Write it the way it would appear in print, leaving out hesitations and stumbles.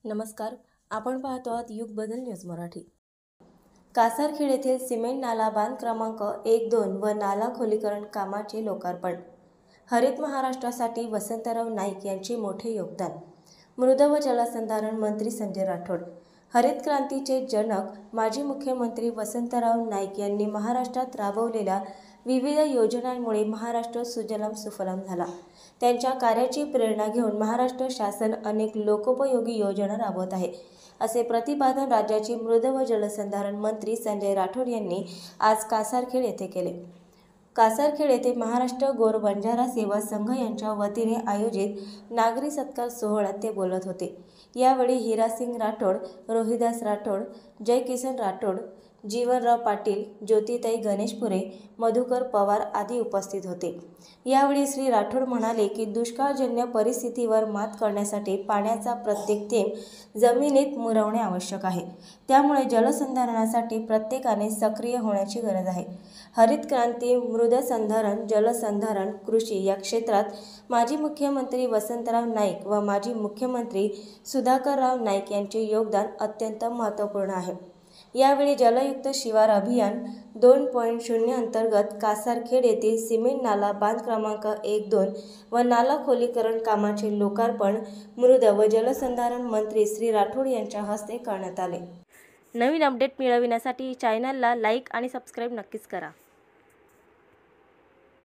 नमस्कार, आपण पाहतो आहात युग बदल न्यूज मराठी। कासारखेड येथील सिमेंट नाला बांध क्रमांक 1-2 व नाला खोलीकरण कामाचे लोकार्पण। हरित महाराष्ट्रासाठी वसंतराव नाईक यांचे मोठे योगदान। मृद व जलसंधारण मंत्री संजय राठोड। हरित क्रांतीचे जनक माजी मुख्यमंत्री वसंतराव नाईक यांनी महाराष्ट्रात राबवलेल्या विविध योजनांमुळे महाराष्ट्र सुजलाम सुफलाम झाला। त्यांच्या कार्याची प्रेरणा घेऊन महाराष्ट्र शासन अनेक लोकोपयोगी योजना राबवत आहे, असे प्रतिपादन राज्याचे मृद व जलसंधारण मंत्री संजय राठोड यांनी आज कासारखेड येथे केले। कासारखेड येथे महाराष्ट्र गोर बंजारा सेवा संघ यांच्या वतीने आयोजित नागरी सत्कार सोहळ्यात ते बोलत होते। यावेळी हिरासिंग राठोड, रोहिदास राठोड, जयकिसन राठोड, जीवनराव पाटील, ज्योतिताई गणेशपुरे, मधुकर पवार आदी उपस्थित होते। यावेळी श्री राठोड म्हणाले की दुष्काळजन्य परिस्थितीवर मात करण्यासाठी पाण्याचा प्रत्येक थेंब जमिनीत मुरवणे आवश्यक आहे। त्यामुळे जलसंधारणासाठी प्रत्येकाने सक्रिय होण्याची गरज आहे। हरित क्रांती, मृदसंधारण, जलसंधारण, कृषी या क्षेत्रात माजी मुख्यमंत्री वसंतराव नाईक व माजी मुख्यमंत्री सुधाकरराव नाईक यांचे योगदान अत्यंत महत्त्वपूर्ण आहे। यावेळी जलयुक्त शिवार अभियान 2.0 अंतर्गत कासारखेड येथील सिमेंट नाला बांध क्रमांक 1-2 व नाला खोलीकरण कामाचे लोकार्पण मृद व जलसंधारण मंत्री श्री राठोड यांच्या हस्ते करण्यात आले। नवीन अपडेट मिळविण्यासाठी चॅनलला लाईक आणि सबस्क्राईब नक्कीच करा।